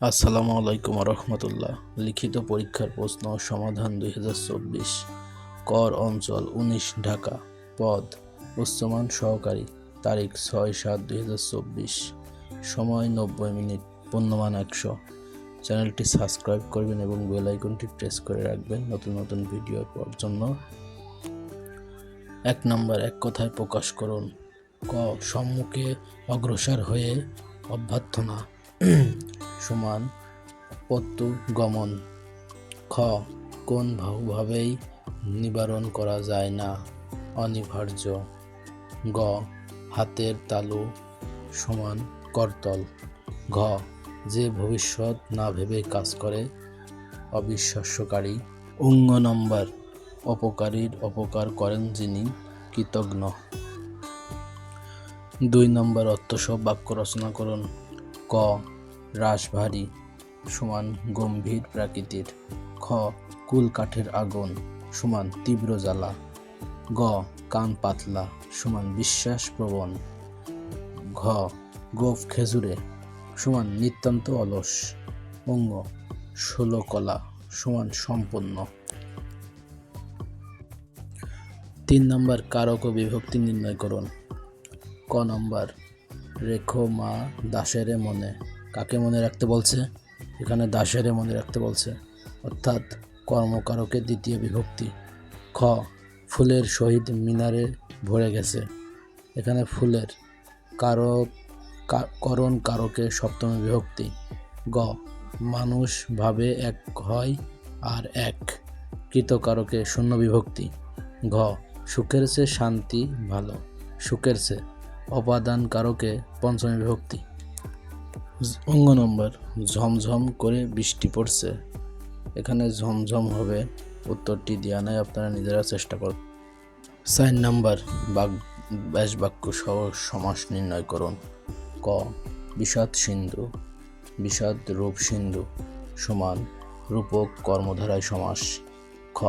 আসসালামু আলাইকুম রহমতুল্লাহ। লিখিত পরীক্ষার প্রশ্ন সমাধান 2024। কর অঞ্চল 19 ঢাকা। পদ উচ্চমান সহকারী। তারিখ 6/7/2024। সময় 90 মিনিট। পূর্ণমান 100। চ্যানেলটি সাবস্ক্রাইব করবেন এবং বেল আইকনটি প্রেস করে রাখবেন নতুন নতুন ভিডিও পাওয়ার জন্য। 1 নম্বর, এক কথায় প্রকাশ করুন। ক সম্মুখে অগ্রসর হয়ে অভ্যর্থনা সমান প্রত্যুগমন। খ কোন ভাবেই নিবারণ করা যায় না, অনিবার্য। গ হাতের তালু সমান করতল। ঘ যে ভবিষ্যৎ না ভেবে কাজ করে, অবিশ্বাস্যকারী। অঙ্গ নম্বর, অপকারীর অপকার করেন যিনি, কৃতজ্ঞ। 2 নম্বর, অর্থসহ বাক্য রচনা করুন। ক রাশভারী সমান গম্ভীর প্রাকৃতির। খ কুল কাঠের আগুন সমান তীব্র জ্বালা। গ কান পাতলা সমান বিশ্বাসপ্রবণ। ঘ গোঁফ খেজুরে সমান নিতান্ত অলস। অঙ্গ 16 কলা সমান সম্পন্ন। 3 নম্বর, কারক ও বিভক্তি নির্ণয় করুন। ক নম্বর, রেখো মা দাসেরে মনে। কাকে মনে রাখতে বলছে? এখানে দাসেরে মনে রাখতে বলছে, অর্থাৎ কর্মকারকের দ্বিতীয় বিভক্তি। খ ফুলের সহিত মিনারে ভরে গেছে। এখানে ফুলের করণ কারকের সপ্তমী বিভক্তি। গ মানুষ ভাবে এক হয় আর এক, কৃতকারকে শূন্য বিভক্তি। ঘ সুখের চেয়ে শান্তি ভালো, সুখের চেয়ে, অপাদান কারকে পঞ্চমী বিভক্তি। অঙ্গ নম্বর, ঝমঝম করে বৃষ্টি পড়ছে। এখানে ঝমঝম হবে, উত্তরটি দেওয়া নাই, আপনারা নিজেরা চেষ্টা করুন। 4 নম্বর, ব্যাস বাক্য সহ সমাস নির্ণয় করুন। ক বিষাদ সিন্ধু, বিষাদ রূপ সিন্ধু সমান রূপক কর্মধারায় সমাস। খ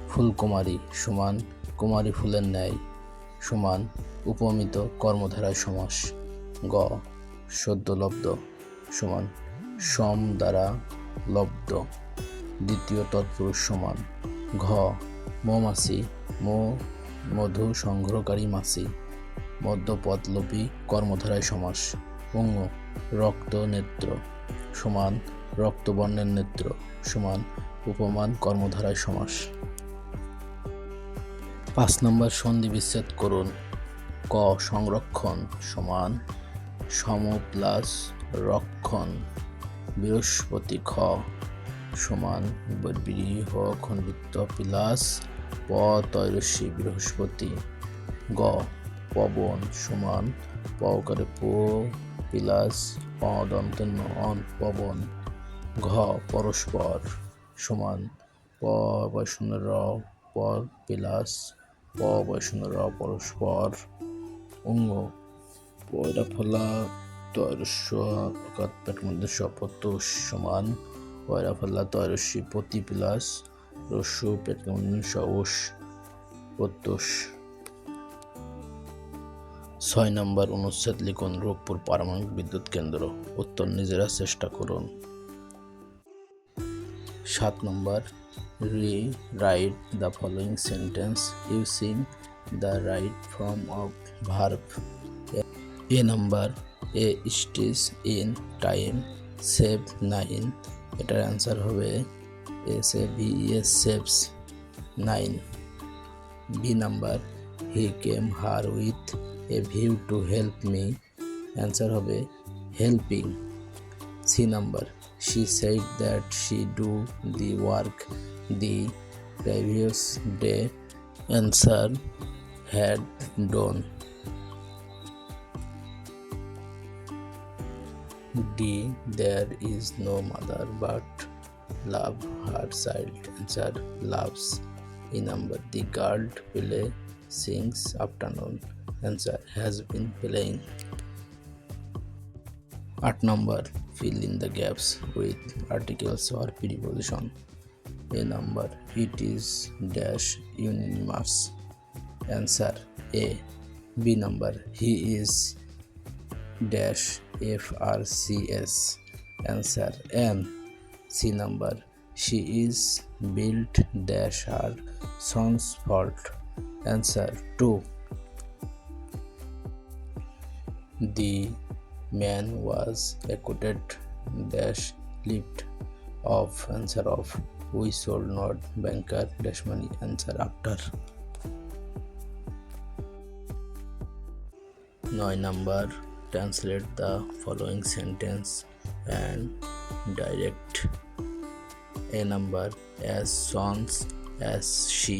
ফুলকুমারী সমান কুমারী ফুলের ন্যায় সমান উপমিত কর্মধারায় সমাস। গ সদ্যলব্ধ সমান সম দ্বারা লব্ধ দ্বিতীয় তৎপুরুষ সমান। ঘ মৌমাছি মধু সংগ্রহকারী মাছি মধ্যপদলোপী কর্মধারায় সমাস। অঙ্গ রক্ত নেত্র সমান রক্তবর্ণের নেত্র সমান উপমান কর্মধারায় সমাস। 5 নম্বর, সন্ধি বিচ্ছেদ করুন। ক সংরক্ষণ সমান সম প্লাস রক্ষণ বৃহস্পতি। খ সমান বৃহ খণ্ডিত প্লাস প তৈরস্যী বৃহস্পতি। গ পবন সমান পকারে পো প্লাস পদন্ত অন পবন। ঘ পরস্পর সমান প বৈষ্ণ র পর প্লাস প বৈষ্ণ র পরস্পর। অঙ্গ পয়রা ফলা তৈরস্য পেট মধ্যে সপত্যুষ সমান পয়রা ফলা তৈরস্যী পতি প্লাস রস্যু পেট মধ্যে সউষ প্রত্যুষ। 6 নম্বর, অনুচ্ছেদ লিখুন। রূপপুর পারমাণবিক বিদ্যুৎ কেন্দ্র। উত্তর নিজেরা চেষ্টা করুন। 7 নম্বর, write the following sentence using the right form of verb. A number A stitch in time save 9। এটার অ্যান্সার হবে saves 9। B number, he came her with a view to help me. Answer হবে helping. C number, she said that she do the work the previous day. Answer had done. D there is no mother but love her child. Answer loves. E number, the girl play sings afternoon. Answer has been playing. 8 number, fill in the gaps with articles or preposition. A number, it is dash unanimous. Answer A. B number, he is dash FRCS. Answer N. C number, she is built dash her son's fault. Answer 2. The man was acquitted dash lift of. Answer of. We sold not banker dash money. Answer after. 9 number, translate the following sentence and direct. A number, as soon as she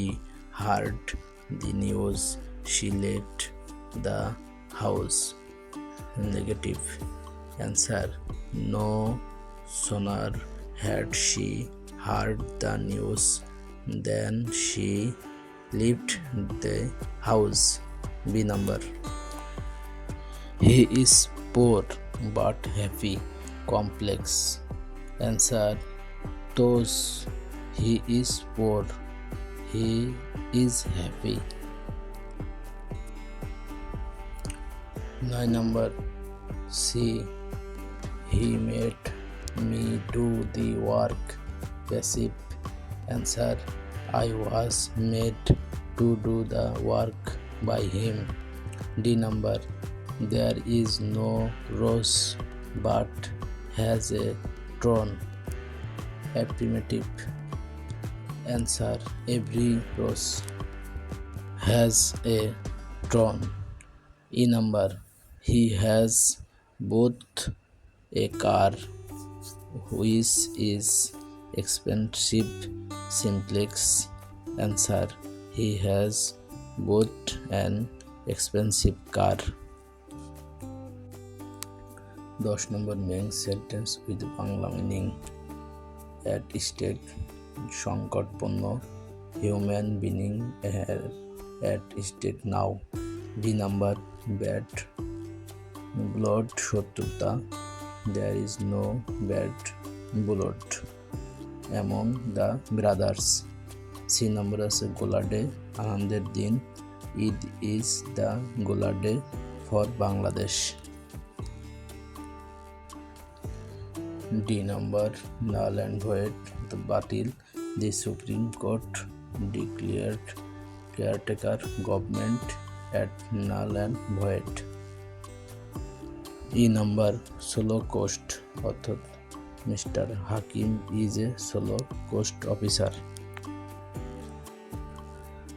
heard the news, she left the house. Negative. Answer, no sooner had she heard the news than she left the house. B number, he is poor but happy. Complex. Answer, those he is poor, he is happy. 9 number, see, he made me do the work. Passive. Answer, I was made to do the work by him. D number, there is no rose but has a thorn. Affirmative. Answer, every rose has a thorn. E number, he has both a car which is expensive. Simplex. Answer, he has both an expensive car. 10 number, main sentence with Bangla meaning. at stake সংকটপূর্ণ, human being at stake now. D number, bad blood শত্রুতা, there is no bad blood among the brothers. C number আছে গোলা day, আনন্দের দিন, Eid is the গোলা day for Bangladesh. D number, null and void the বাতিল, the Supreme Court declared caretaker government at null and void. E number, solo coast অর্থাৎ Mr. Hakim is a solo coast officer.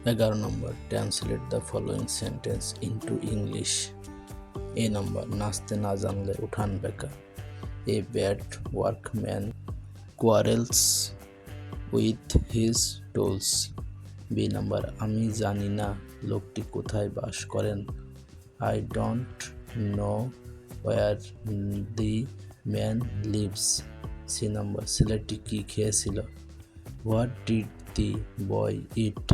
11 number, translate the following sentence into English. A number, নাচতে না জানলে উঠান বেকার. A bad workman quarrels with his tools. B number, আমি জানি না লোকটি কোথায় বাস করেন. I don't know where the man lives. C number, ছেলেটি কি খেয়েছিল. What did the boy eat?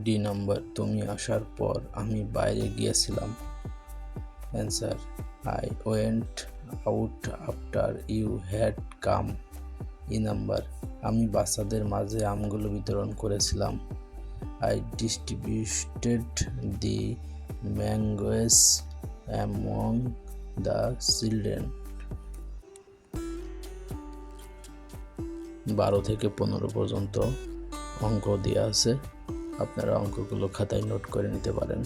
D number, তুমি আসার পর আমি বাইরে গিয়েছিলাম. Answer, I went out after you had come. E number, আমি বাচ্চাদের মাঝে আমগুলো বিতরণ করেছিলাম. I distributed the mangoes among the children. 12 থেকে 15 পর্যন্ত অঙ্ক দেওয়া আছে, আপনারা অঙ্কগুলো খাতায় নোট করে নিতে পারেন।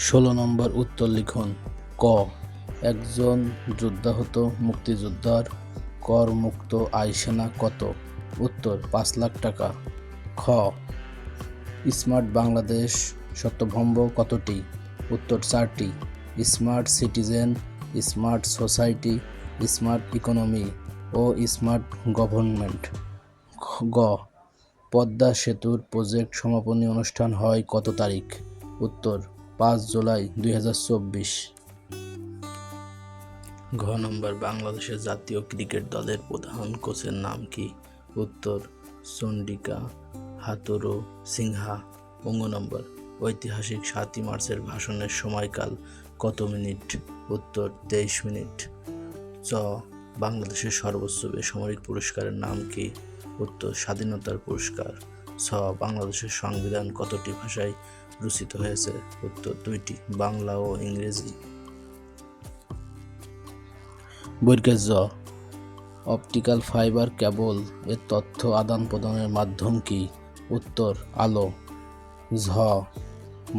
16 নম্বর, উত্তর লিখুন। ক, একজন যোদ্ধাহত মুক্তিযোদ্ধার করমুক্ত আয় সেনা কত? উত্তর 5 লাখ টাকা। খ, স্মার্ট বাংলাদেশ শতভম্ব কতটি? উত্তর 4টি। Smart citizen, smart society, smart economy ও স্মার্ট গভর্নমেন্ট। গ পদ্মা সেতুর প্রজেক্ট সমাপনী অনুষ্ঠান হয় কত তারিখ? উত্তর 5 জুলাই 2024। ঘ নম্বর বাংলাদেশের জাতীয় ক্রিকেট দলের প্রধান কোচের নাম কি? উত্তর চন্ডিকা হাথুরু সিনহা। অঙ্গ নম্বর ঐতিহাসিক 7ই মার্চের ভাষণের সময়কাল কত মিনিট? উত্তর 23 মিনিট। চ বাংলাদেশের সর্বোচ্চ বেসামরিক পুরস্কারের নাম কি? উত্তর স্বাধীনতার পুরস্কার। ছ বাংলাদেশের সংবিধান কতটি ভাষায় রচিত হয়েছে? উত্তর 2টি, বাংলা ও ইংরেজি। বর্গের জ অপটিক্যাল ফাইবার কেবল এর তথ্য আদান প্রদানের মাধ্যম কি? উত্তর আলো। ঝ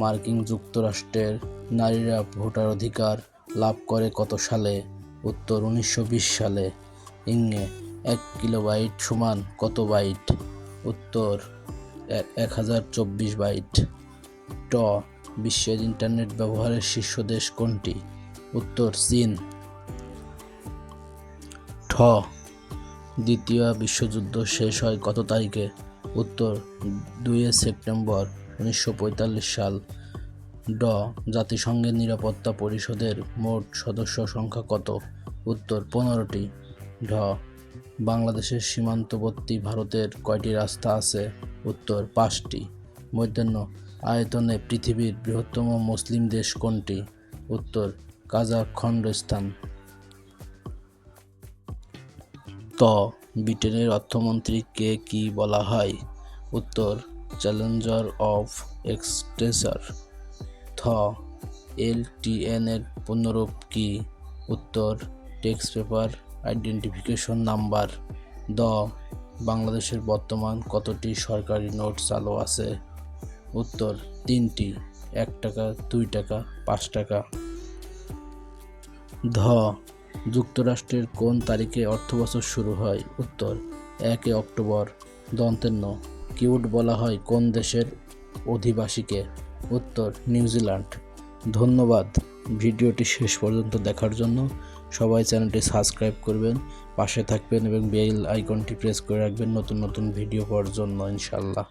মার্কিন যুক্তরাষ্ট্রের নারীরা ভোটার অধিকার লাভ করে কত সালে? উত্তর 1920 সালে। ইংনে 1 কিলোবাইট সমান কত বাইট? উত্তর 1024 বাইট। ট বিশ্বের ইন্টারনেট ব্যবহারের শীর্ষ দেশ কোনটি? উত্তর চীন। ঠ দ্বিতীয় বিশ্বযুদ্ধ শেষ হয় কত তারিখে? উত্তর 2 সেপ্টেম্বর 1945 সাল। ড জাতিসংঘের নিরাপত্তা পরিষদের মোট সদস্য সংখ্যা কত? উত্তর 15টি। ঢ বাংলাদেশের সীমান্তবর্তী ভারতের কয়টি রাস্তা আছে? উত্তর 5টি। মধ্যাহ্ন আয়তনে পৃথিবীর বৃহত্তম মুসলিম দেশ কোনটি? উত্তর কাজাখস্তান। ত ব্রিটেনের অর্থমন্ত্রীকে কি বলা হয়? উত্তর চ্যালেঞ্জার অফ এক্সচেঞ্জার। থ LTN এর পূর্ণরূপ কি? উত্তর ট্যাক্স পেপার আইডেন্টিফিকেশন নাম্বার। দ বাংলাদেশের বর্তমান কতটি সরকারি নোট চালু আছে? উত্তর 3টি, 1 টাকা, 2 টাকা, 5 টাকা। ধ যুক্তরাষ্ট্রের কোন তারিখে অর্থবছর শুরু হয়? উত্তর 1 অক্টোবর। দন্তের ন কিউট বলা হয় কোন দেশের অধিবাসীকে? উত্তর নিউজিল্যান্ড। ধন্যবাদ ভিডিওটি শেষ পর্যন্ত দেখার জন্য। সবাই চ্যানেলটি সাবস্ক্রাইব করবেন, পাশে থাকবেন এবং বেল আইকনটি প্রেস করে রাখবেন নতুন নতুন ভিডিও পাওয়ার জন্য ইনশাআল্লাহ।